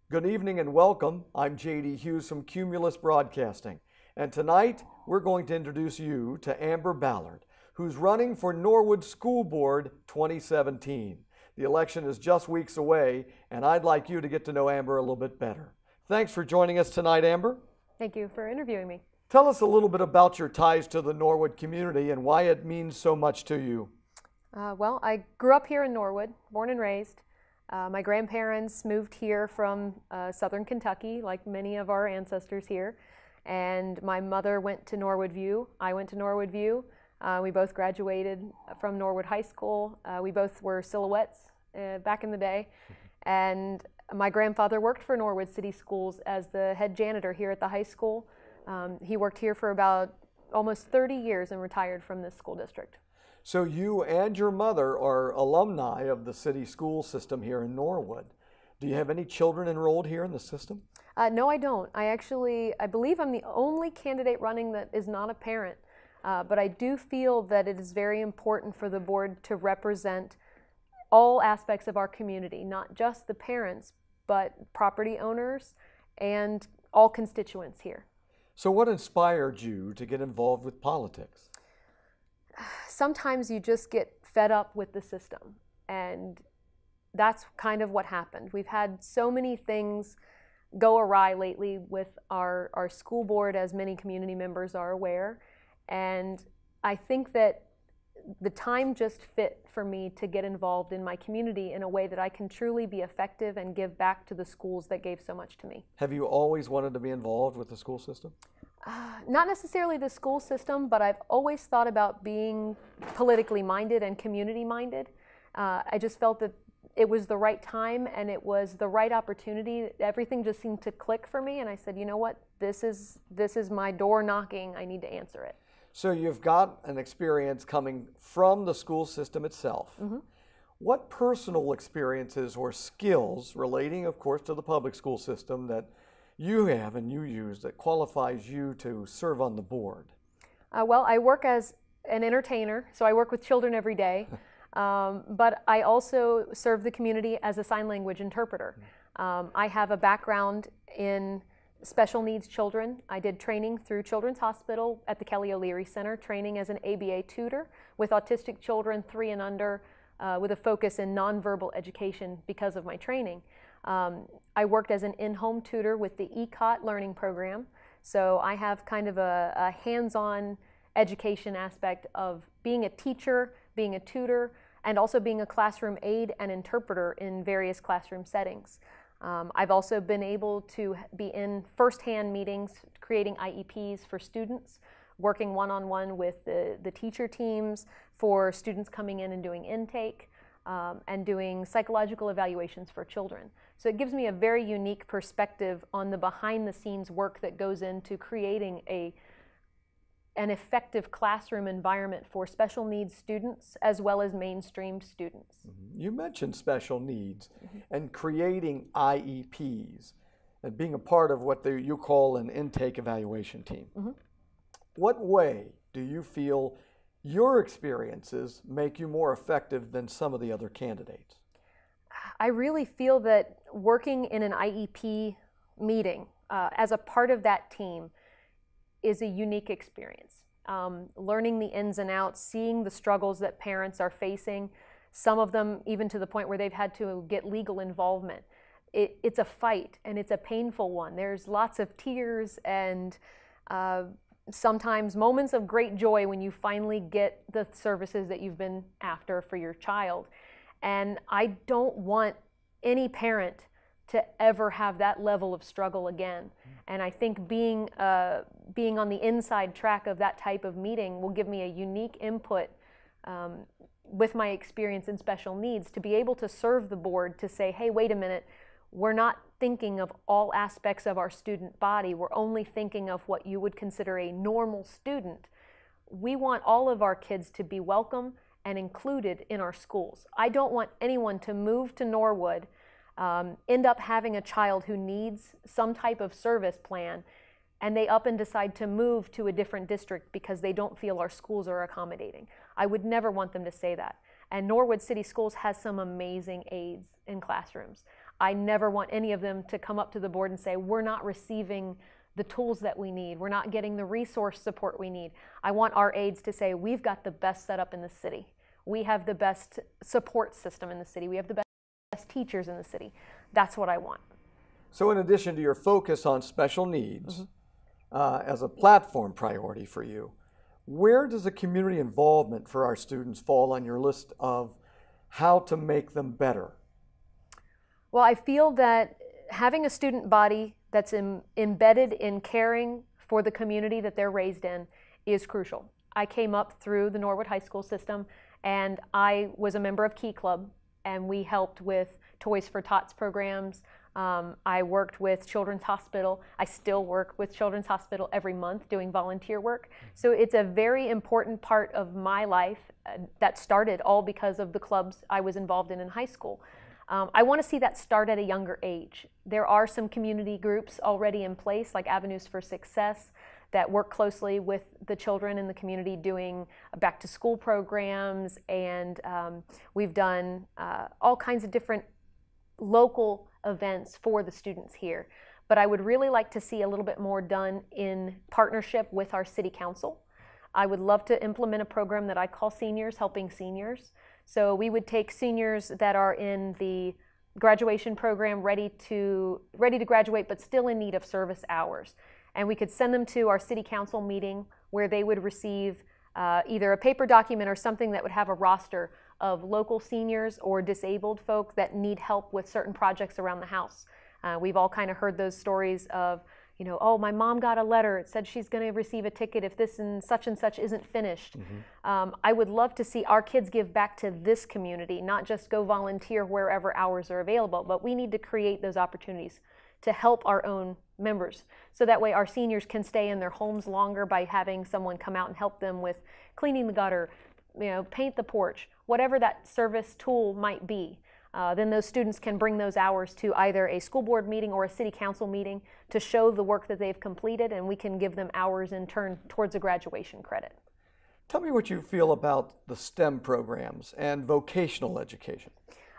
Good evening and welcome. I'm J.D. Hughes from Cumulus Broadcasting. And tonight, we're going to introduce you to Amber Ballard, who's running for Norwood School Board 2017. The election is just weeks away, and I'd like you to get to know Amber a little bit better. Thanks for joining us tonight, Amber. Thank you for interviewing me. Tell us a little bit about your ties to the Norwood community and why it means so much to you. Well, I grew up here in Norwood, born and raised. My grandparents moved here from southern Kentucky, like many of our ancestors here. And my mother went to Norwood View. I went to Norwood View. We both graduated from Norwood High School. We both were silhouettes back in the day. And my grandfather worked for Norwood City Schools as the head janitor here at the high school. He worked here for about almost 30 years and retired from this school district. So you and your mother are alumni of the city school system here in Norwood. Do you have any children enrolled here in the system? No, I don't. I believe I'm the only candidate running that is not a parent. But I do feel that it is very important for the board to represent all aspects of our community, not just the parents, but property owners and all constituents here. So what inspired you to get involved with politics? Sometimes you just get fed up with the system, and that's kind of what happened. We've had so many things go awry lately with our school board, as many community members are aware, and I think that the time just fit for me to get involved in my community in a way that I can truly be effective and give back to the schools that gave so much to me. Have you always wanted to be involved with the school system? Not necessarily the school system, but I've always thought about being politically minded and community minded. I just felt that it was the right time and it was the right opportunity. Everything just seemed to click for me, and I said, you know what, this is my door knocking. I need to answer it. So you've got an experience coming from the school system itself. Mm-hmm. What personal experiences or skills relating, of course, to the public school system that you have and you use that qualifies you to serve on the board? Well, I work as an entertainer, so I work with children every day, but I also serve the community as a sign language interpreter. I have a background in special needs children. I did training through Children's Hospital at the Kelly O'Leary Center, training as an ABA tutor with autistic children 3 and under, with a focus in nonverbal education because of my training. I worked as an in-home tutor with the ECOT learning program, so I have kind of a hands-on education aspect of being a teacher, being a tutor, and also being a classroom aide and interpreter in various classroom settings. I've also been able to be in firsthand meetings, creating IEPs for students, working one-on-one with the teacher teams for students coming in and doing intake, and doing psychological evaluations for children. So it gives me a very unique perspective on the behind-the-scenes work that goes into creating an effective classroom environment for special needs students as well as mainstream students. Mm-hmm. You mentioned special needs and creating IEPs and being a part of what you call an intake evaluation team. Mm-hmm. What way do you feel your experiences make you more effective than some of the other candidates? I really feel that working in an IEP meeting as a part of that team is a unique experience. Learning the ins and outs, seeing the struggles that parents are facing, some of them even to the point where they've had to get legal involvement. It's a fight, and it's a painful one. There's lots of tears and sometimes moments of great joy when you finally get the services that you've been after for your child. And I don't want any parent to ever have that level of struggle again. And I think being on the inside track of that type of meeting will give me a unique input with my experience in special needs to be able to serve the board to say, hey, wait a minute, we're not thinking of all aspects of our student body. We're only thinking of what you would consider a normal student. We want all of our kids to be welcome and included in our schools. I don't want anyone to move to Norwood, end up having a child who needs some type of service plan, and they up and decide to move to a different district because they don't feel our schools are accommodating. I would never want them to say that. And Norwood City Schools has some amazing aides in classrooms. I never want any of them to come up to the board and say, we're not receiving the tools that we need, we're not getting the resource support we need. I want our aides to say, we've got the best setup in the city. We have the best support system in the city. We have the best teachers in the city. That's what I want. So in addition to your focus on special needs as a platform priority for you, where does the community involvement for our students fall on your list of how to make them better? Well, I feel that having a student body that's embedded in caring for the community that they're raised in is crucial. I came up through the Norwood High School system, and I was a member of Key Club, and we helped with Toys for Tots programs. I worked with Children's Hospital. I still work with Children's Hospital every month doing volunteer work. So it's a very important part of my life that started all because of the clubs I was involved in high school. I want to see that start at a younger age. There are some community groups already in place, like Avenues for Success, that work closely with the children in the community doing back to school programs, and we've done all kinds of different local events for the students here. But I would really like to see a little bit more done in partnership with our city council. I would love to implement a program that I call Seniors Helping Seniors. So we would take seniors that are in the graduation program ready to graduate but still in need of service hours. And we could send them to our city council meeting where they would receive either a paper document or something that would have a roster of local seniors or disabled folk that need help with certain projects around the house. We've all kind of heard those stories of, you know, oh, my mom got a letter. It said she's going to receive a ticket if this and such isn't finished. I would love to see our kids give back to this community, not just go volunteer wherever hours are available, but we need to create those opportunities to help our own members. So that way our seniors can stay in their homes longer by having someone come out and help them with cleaning the gutter, you know, paint the porch, whatever that service tool might be. Then those students can bring those hours to either a school board meeting or a city council meeting to show the work that they've completed, and we can give them hours in turn towards a graduation credit. Tell me what you feel about the STEM programs and vocational education.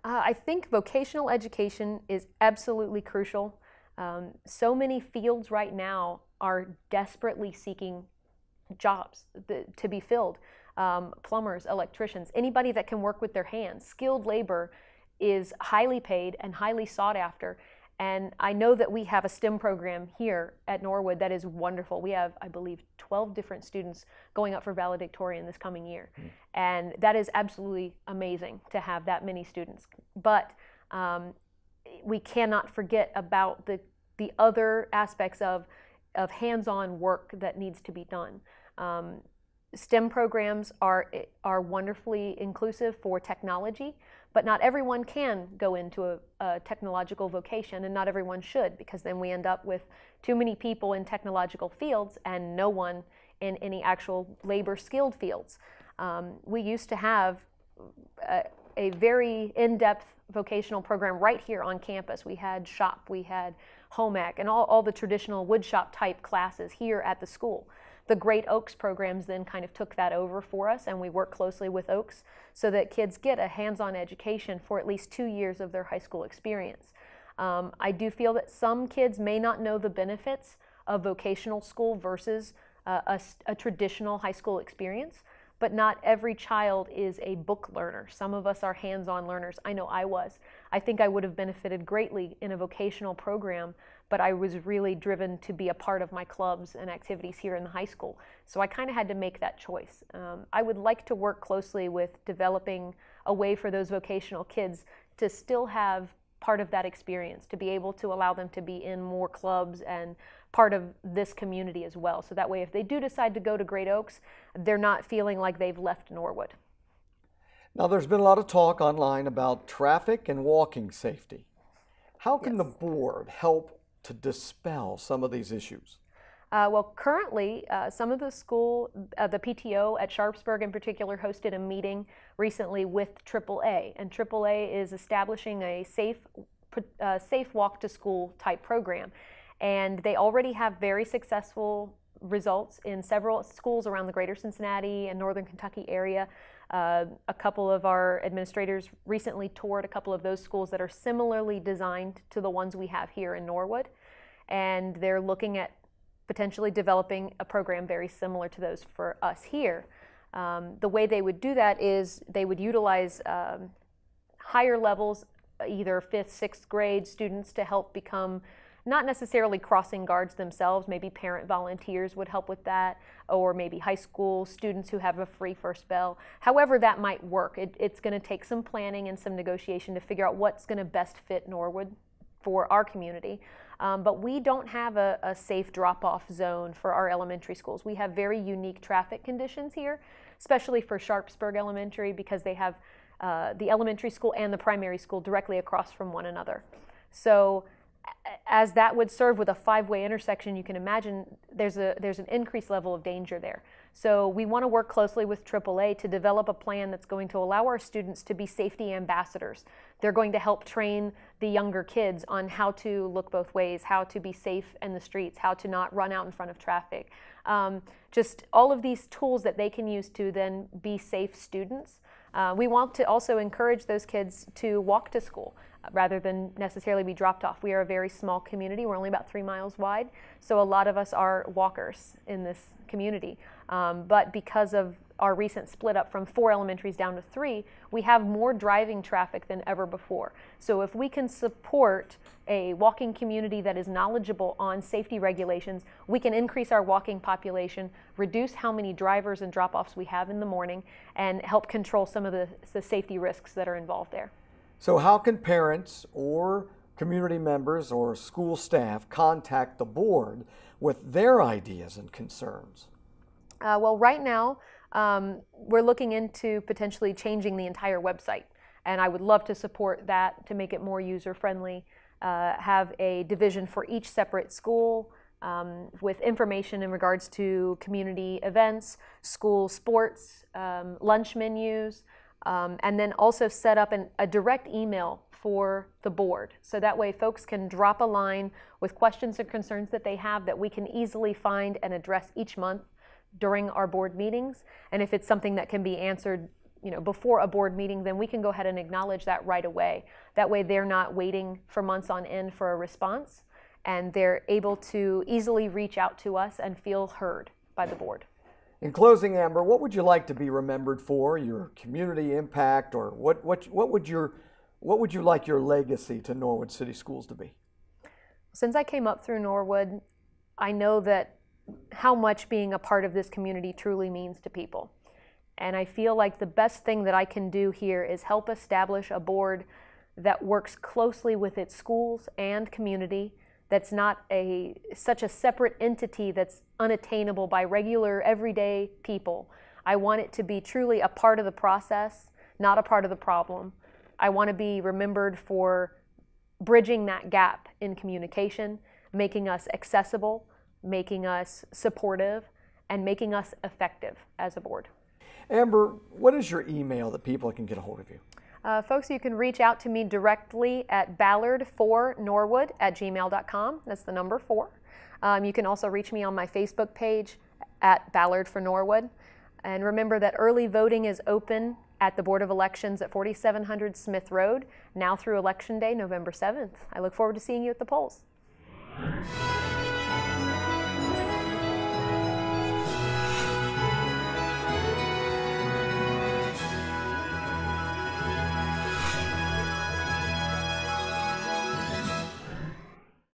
I think vocational education is absolutely crucial. So many fields right now are desperately seeking jobs to be filled. Plumbers, electricians, anybody that can work with their hands. Skilled labor is highly paid and highly sought after. And I know that we have a STEM program here at Norwood that is wonderful. We have, I believe, 12 different students going up for valedictorian this coming year. And that is absolutely amazing to have that many students. But we cannot forget about the other aspects of hands-on work that needs to be done. STEM programs are wonderfully inclusive for technology, but not everyone can go into a technological vocation, and not everyone should, because then we end up with too many people in technological fields and no one in any actual labor skilled fields. We used to have a very in-depth vocational program right here on campus. We had shop, we had home ec, and all the traditional wood shop type classes here at the school. The Great Oaks programs then kind of took that over for us, and we work closely with Oaks so that kids get a hands-on education for at least 2 years of their high school experience. I do feel that some kids may not know the benefits of vocational school versus a traditional high school experience, but not every child is a book learner. Some of us are hands-on learners. I know I was. I think I would have benefited greatly in a vocational program, but I was really driven to be a part of my clubs and activities here in the high school. So I kind of had to make that choice. I would like to work closely with developing a way for those vocational kids to still have part of that experience, to be able to allow them to be in more clubs and part of this community as well. So that way, if they do decide to go to Great Oaks, they're not feeling like they've left Norwood. Now, there's been a lot of talk online about traffic and walking safety. How can the board help to dispel some of these issues? Well, currently, some of the the PTO at Sharpsburg in particular hosted a meeting recently with AAA, and AAA is establishing a safe walk to school type program. And they already have very successful results in several schools around the greater Cincinnati and northern Kentucky area. A couple of our administrators recently toured a couple of those schools that are similarly designed to the ones we have here in Norwood, and they're looking at potentially developing a program very similar to those for us here. The way they would do that is they would utilize higher levels, either 5th, 6th grade students to help become not necessarily crossing guards themselves, maybe parent volunteers would help with that, or maybe high school students who have a free first bell. However that might work, it's going to take some planning and some negotiation to figure out what's going to best fit Norwood for our community. But we don't have a safe drop-off zone for our elementary schools. We have very unique traffic conditions here, especially for Sharpsburg Elementary, because they have the elementary school and the primary school directly across from one another. So as that would serve with a 5-way intersection, you can imagine there's an increased level of danger there. So we want to work closely with AAA to develop a plan that's going to allow our students to be safety ambassadors. They're going to help train the younger kids on how to look both ways, how to be safe in the streets, how to not run out in front of traffic. Just all of these tools that they can use to then be safe students. We want to also encourage those kids to walk to school rather than necessarily be dropped off. We are a very small community. We're only about 3 miles wide, so a lot of us are walkers in this community. But because of our recent split up from 4 elementaries down to 3, we have more driving traffic than ever before. So if we can support a walking community that is knowledgeable on safety regulations, we can increase our walking population, reduce how many drivers and drop-offs we have in the morning, and help control some of the safety risks that are involved there. So how can parents or community members or school staff contact the board with their ideas and concerns? Well, right now, we're looking into potentially changing the entire website, and I would love to support that to make it more user-friendly, have a division for each separate school with information in regards to community events, school sports, lunch menus, and then also set up a direct email for the board. So that way folks can drop a line with questions and concerns that they have that we can easily find and address each month during our board meetings. And if it's something that can be answered before a board meeting, then we can go ahead and acknowledge that right away. That way they're not waiting for months on end for a response, and they're able to easily reach out to us and feel heard by the board. In closing, Amber, what would you like to be remembered for? Your community impact, or what would you like your legacy to Norwood City Schools to be? Since I came up through Norwood, I know that how much being a part of this community truly means to people. And I feel like the best thing that I can do here is help establish a board that works closely with its schools and community, that's not such a separate entity that's unattainable by regular, everyday people. I want it to be truly a part of the process, not a part of the problem. I want to be remembered for bridging that gap in communication, making us accessible, making us supportive, and making us effective as a board. Amber, what is your email that people can get a hold of you? Folks, you can reach out to me directly at ballard4norwood@gmail.com. That's the number 4. You can also reach me on my Facebook page at Ballard for Norwood. And remember that early voting is open at the Board of Elections at 4700 Smith Road, now through Election Day, November 7th. I look forward to seeing you at the polls.